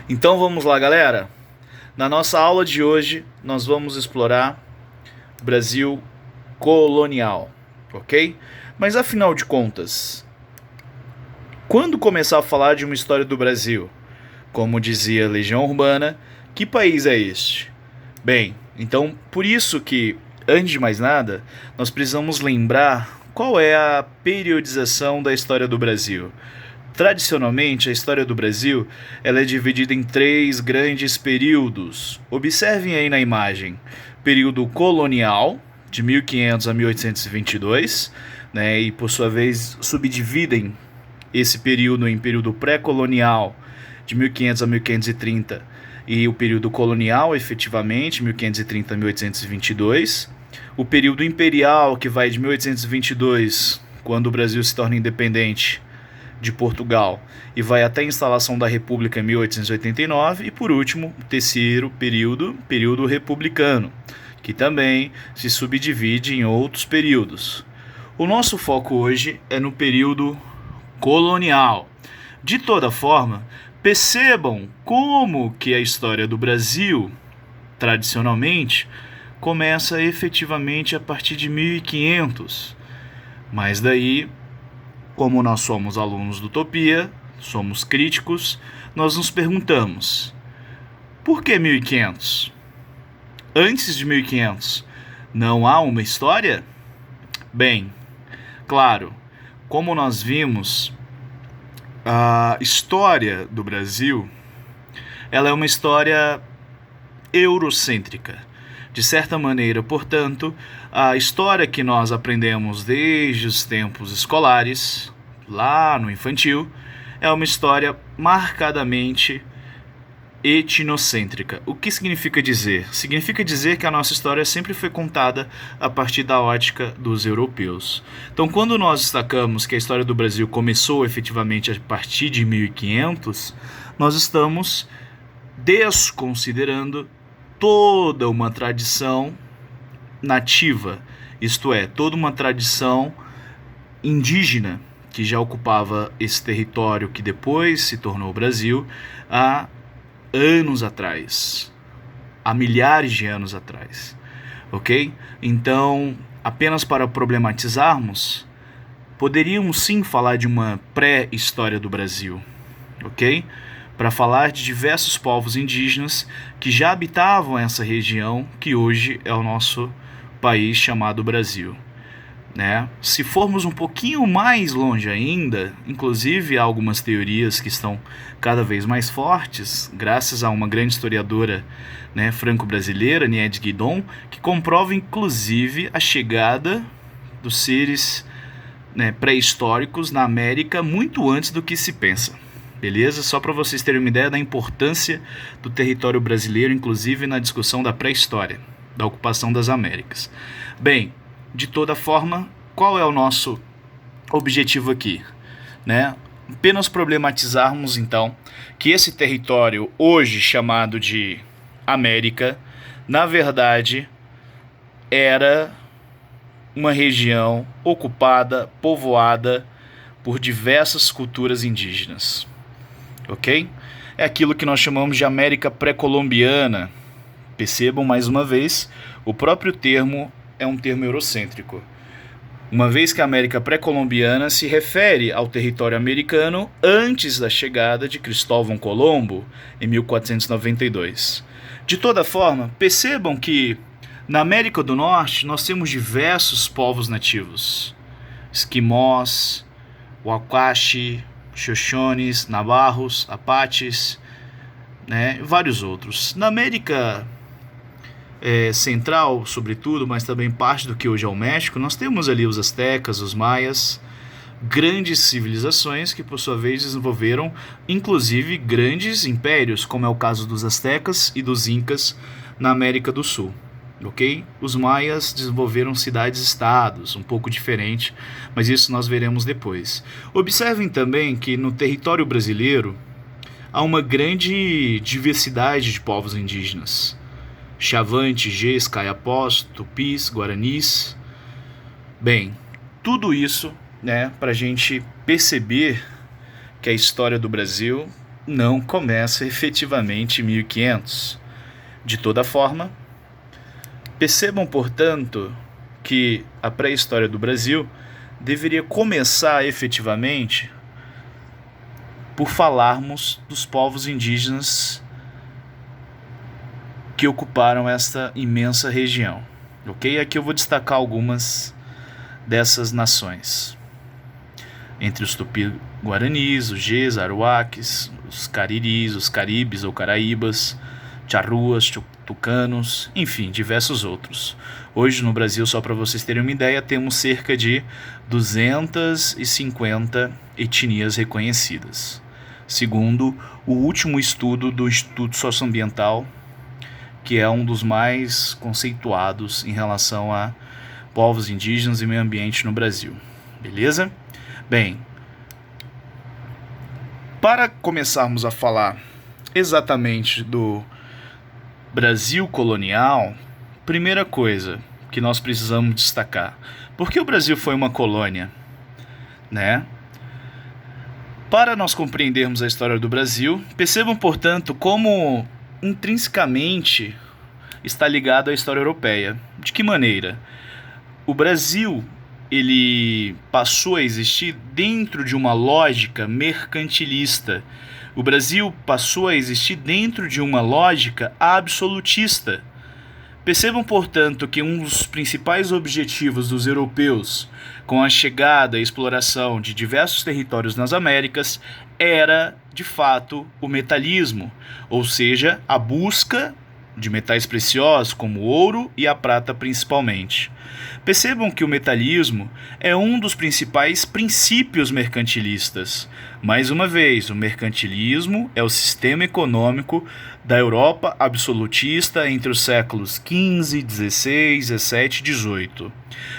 Então vamos lá, galera. Na nossa aula de hoje, nós vamos explorar o Brasil colonial, ok? Mas afinal de contas, quando começar a falar de uma história do Brasil? Como dizia Legião Urbana, que país é este? Bem, então por isso que, antes de mais nada, nós precisamos lembrar qual é a periodização da história do Brasil. Tradicionalmente, a história do Brasil ela é dividida em três grandes períodos. Observem aí na imagem: período colonial, de 1500 a 1822, né, e por sua vez subdividem esse período em período pré-colonial, de 1500 a 1530, e o período colonial, efetivamente, 1530 a 1822. O período imperial, que vai de 1822, quando o Brasil se torna independente, de Portugal, e vai até a instalação da República em 1889, e por último, o terceiro período republicano, que também se subdivide em outros períodos. O nosso foco hoje é no período colonial. De toda forma, percebam como que a história do Brasil, tradicionalmente, começa efetivamente a partir de 1500. Mas daí, como nós somos alunos do Utopia, somos críticos, nós nos perguntamos: por que 1500? Antes de 1500, não há uma história? Bem, claro, como nós vimos, a história do Brasil, ela é uma história eurocêntrica. De certa maneira, portanto, a história que nós aprendemos desde os tempos escolares, lá no infantil, é uma história marcadamente etnocêntrica. O que significa dizer? Significa dizer que a nossa história sempre foi contada a partir da ótica dos europeus. Então, quando nós destacamos que a história do Brasil começou efetivamente a partir de 1500, nós estamos desconsiderando toda uma tradição nativa, isto é, toda uma tradição indígena que já ocupava esse território que depois se tornou o Brasil há anos atrás, há milhares de anos atrás, ok? Então, apenas para problematizarmos, poderíamos sim falar de uma pré-história do Brasil, ok? Para falar de diversos povos indígenas que já habitavam essa região que hoje é o nosso país chamado Brasil, né? Se formos um pouquinho mais longe ainda, inclusive há algumas teorias que estão cada vez mais fortes, graças a uma grande historiadora, né, franco-brasileira, Niede Guidon, que comprova inclusive a chegada dos seres, né, pré-históricos na América muito antes do que se pensa. Beleza? Só para vocês terem uma ideia da importância do território brasileiro, inclusive na discussão da pré-história, da ocupação das Américas. Bem, de toda forma, qual é o nosso objetivo aqui? Né? Apenas problematizarmos, então, que esse território, hoje chamado de América, na verdade, era uma região ocupada, povoada por diversas culturas indígenas. Ok? É aquilo que nós chamamos de América pré-colombiana. Percebam mais uma vez, o próprio termo é um termo eurocêntrico, uma vez que a América pré-colombiana se refere ao território americano antes da chegada de Cristóvão Colombo em 1492. De toda forma, percebam que na América do Norte nós temos diversos povos nativos: esquimós, Wacaxi, Xoxones, Navarros, Apaches, né, vários outros. Na América Central, sobretudo, mas também parte do que hoje é o México, nós temos ali os astecas, os maias, grandes civilizações que, por sua vez, desenvolveram, inclusive, grandes impérios, como é o caso dos astecas e dos incas na América do Sul. Ok? Os maias desenvolveram cidades-estados, um pouco diferente, mas isso nós veremos depois. Observem também que no território brasileiro há uma grande diversidade de povos indígenas: Xavante, Gês, Caiapós, Tupis, Guaranis. Bem, tudo isso, né, para a gente perceber que a história do Brasil não começa efetivamente em 1500. De toda forma, percebam, portanto, que a pré-história do Brasil deveria começar efetivamente por falarmos dos povos indígenas que ocuparam esta imensa região. Ok? Aqui eu vou destacar algumas dessas nações. Entre os Tupi-Guaranis, os Gês, Aruaques, os Cariris, os Caribes ou Caraíbas, Charruas, Tucanos, enfim, diversos outros. Hoje no Brasil, só para vocês terem uma ideia, temos cerca de 250 etnias reconhecidas, segundo o último estudo do Instituto Socioambiental, que é um dos mais conceituados em relação a povos indígenas e meio ambiente no Brasil. Beleza? Bem, para começarmos a falar exatamente do Brasil colonial, primeira coisa que nós precisamos destacar: por que o Brasil foi uma colônia, né? Para nós compreendermos a história do Brasil, percebam, portanto, como intrinsecamente está ligado à história europeia. De que maneira? O Brasil, ele passou a existir dentro de uma lógica mercantilista. O Brasil passou a existir dentro de uma lógica absolutista. Percebam, portanto, que um dos principais objetivos dos europeus, com a chegada e exploração de diversos territórios nas Américas, era, de fato, o metalismo, ou seja, a busca de metais preciosos como o ouro e a prata principalmente. Percebam que o metalismo é um dos principais princípios mercantilistas. Mais uma vez, o mercantilismo é o sistema econômico da Europa absolutista entre os séculos XV, XVI, XVII e XVIII.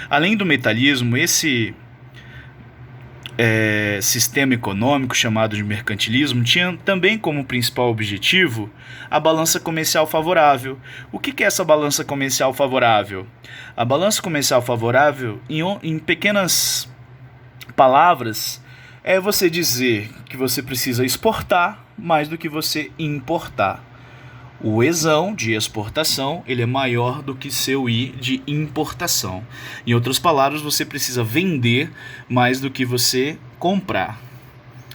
Além do metalismo, esse sistema econômico chamado de mercantilismo tinha também como principal objetivo a balança comercial favorável. O que é essa balança comercial favorável? A balança comercial favorável, em pequenas palavras, é você dizer que você precisa exportar mais do que você importar. O ESão de exportação, ele é maior do que seu I de importação. Em outras palavras, você precisa vender mais do que você comprar.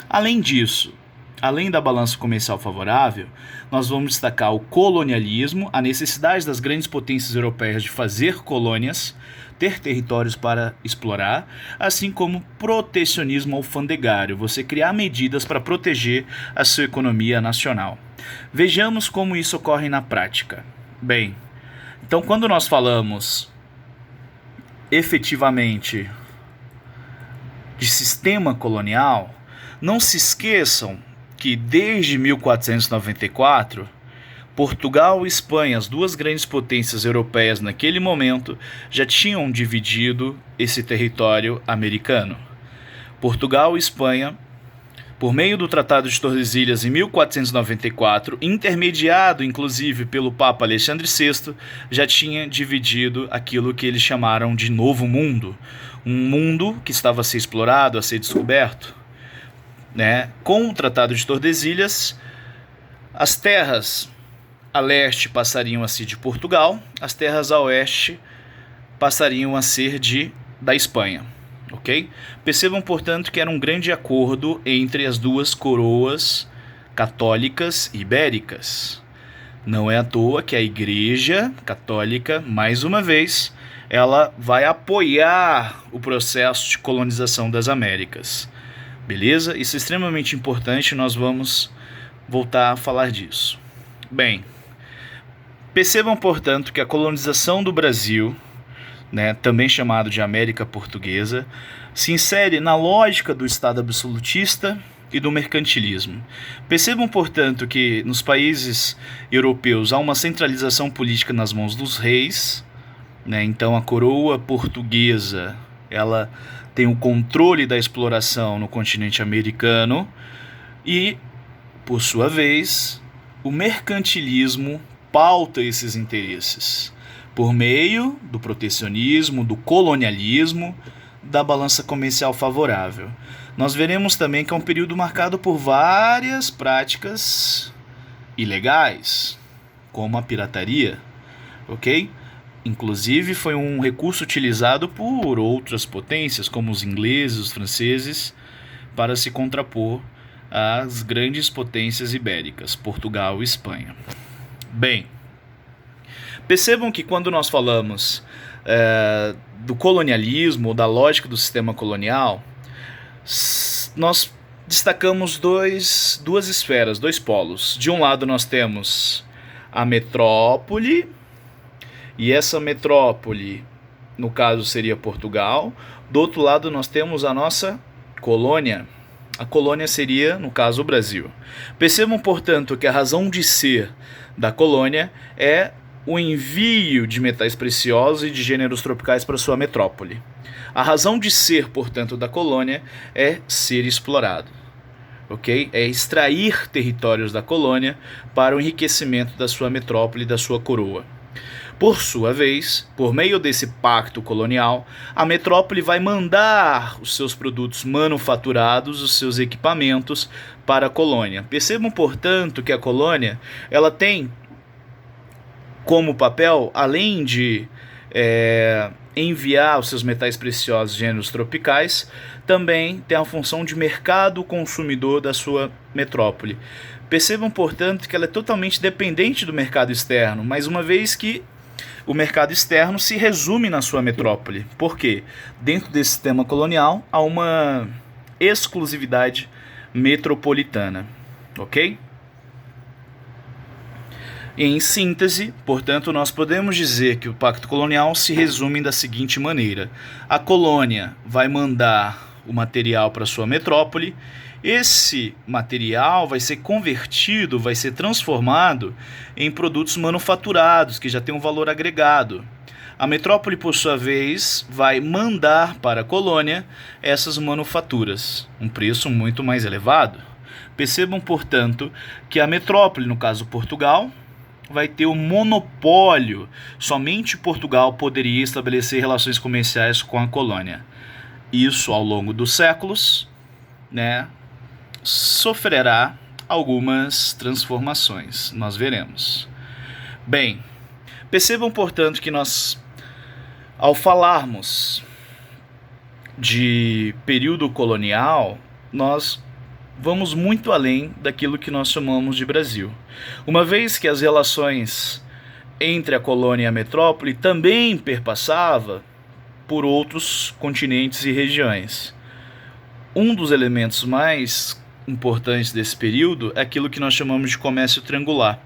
Além disso, além da balança comercial favorável, nós vamos destacar o colonialismo, a necessidade das grandes potências europeias de fazer colônias, ter territórios para explorar, assim como protecionismo alfandegário, você criar medidas para proteger a sua economia nacional. Vejamos como isso ocorre na prática. Bem, então quando nós falamos efetivamente de sistema colonial, não se esqueçam que desde 1494, Portugal e Espanha, as duas grandes potências europeias naquele momento, já tinham dividido esse território americano. Portugal e Espanha, por meio do Tratado de Tordesilhas em 1494, intermediado inclusive pelo Papa Alexandre VI, já tinha dividido aquilo que eles chamaram de Novo Mundo, um mundo que estava a ser explorado, a ser descoberto. Com o Tratado de Tordesilhas, as terras a leste passariam a ser de Portugal, as terras a oeste passariam a ser da Espanha. Okay? Percebam, portanto, que era um grande acordo entre as duas coroas católicas ibéricas. Não é à toa que a Igreja Católica, mais uma vez, ela vai apoiar o processo de colonização das Américas. Beleza? Isso é extremamente importante, nós vamos voltar a falar disso. Bem, percebam, portanto, que a colonização do Brasil, também chamado de América Portuguesa, se insere na lógica do Estado absolutista e do mercantilismo. Percebam, portanto, que nos países europeus há uma centralização política nas mãos dos reis, então a coroa portuguesa ela tem o controle da exploração no continente americano e, por sua vez, o mercantilismo pauta esses interesses por meio do protecionismo, do colonialismo, da balança comercial favorável. Nós veremos também que é um período marcado por várias práticas ilegais, como a pirataria, ok? Inclusive foi um recurso utilizado por outras potências, como os ingleses, os franceses, para se contrapor às grandes potências ibéricas, Portugal e Espanha. Bem, percebam que quando nós falamos do colonialismo, da lógica do sistema colonial, nós destacamos duas esferas, dois polos. De um lado nós temos a metrópole, e essa metrópole, no caso, seria Portugal. Do outro lado nós temos a nossa colônia. A colônia seria, no caso, o Brasil. Percebam, portanto, que a razão de ser da colônia é o envio de metais preciosos e de gêneros tropicais para sua metrópole. A razão de ser, portanto, da colônia é ser explorado, ok? É extrair territórios da colônia para o enriquecimento da sua metrópole e da sua coroa. Por sua vez, por meio desse pacto colonial, a metrópole vai mandar os seus produtos manufaturados, os seus equipamentos para a colônia. Percebam, portanto, que a colônia ela tem como papel, além de enviar os seus metais preciosos gêneros tropicais, também tem a função de mercado consumidor da sua metrópole. Percebam, portanto, que ela é totalmente dependente do mercado externo, mas uma vez que o mercado externo se resume na sua metrópole. Por quê? Dentro desse sistema colonial há uma exclusividade metropolitana, ok? Em síntese, portanto, nós podemos dizer que o pacto colonial se resume da seguinte maneira: a colônia vai mandar o material para sua metrópole, esse material vai ser convertido, vai ser transformado em produtos manufaturados, que já têm um valor agregado. A metrópole, por sua vez, vai mandar para a colônia essas manufaturas, um preço muito mais elevado. Percebam, portanto, que a metrópole, no caso Portugal, vai ter o monopólio. Somente Portugal poderia estabelecer relações comerciais com a colônia. Isso, ao longo dos séculos, sofrerá algumas transformações. Nós veremos. Bem, percebam, portanto, que nós, ao falarmos de período colonial, nós vamos muito além daquilo que nós chamamos de Brasil. Uma vez que as relações entre a colônia e a metrópole também perpassava por outros continentes e regiões. Um dos elementos mais importantes desse período é aquilo que nós chamamos de comércio triangular.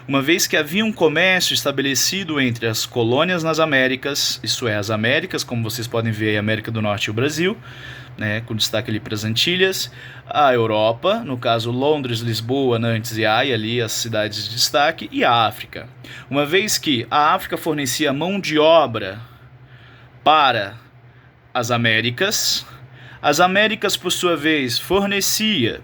Uma vez que havia um comércio estabelecido entre as colônias nas Américas, isso é, as Américas, como vocês podem ver, a América do Norte e o Brasil, com destaque ali para as Antilhas, a Europa, no caso Londres, Lisboa, Nantes e Haia, ali as cidades de destaque, e a África. Uma vez que a África fornecia mão de obra para as Américas por sua vez fornecia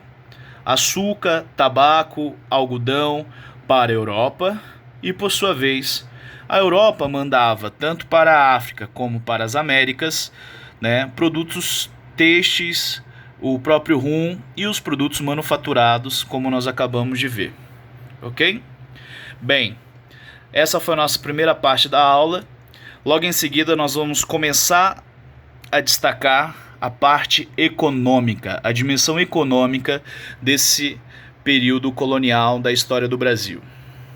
açúcar, tabaco, algodão para a Europa e por sua vez a Europa mandava tanto para a África como para as Américas, produtos têxteis, o próprio rum e os produtos manufaturados, como nós acabamos de ver, ok? Bem, essa foi a nossa primeira parte da aula. Logo em seguida nós vamos começar a destacar a parte econômica, a dimensão econômica desse período colonial da história do Brasil.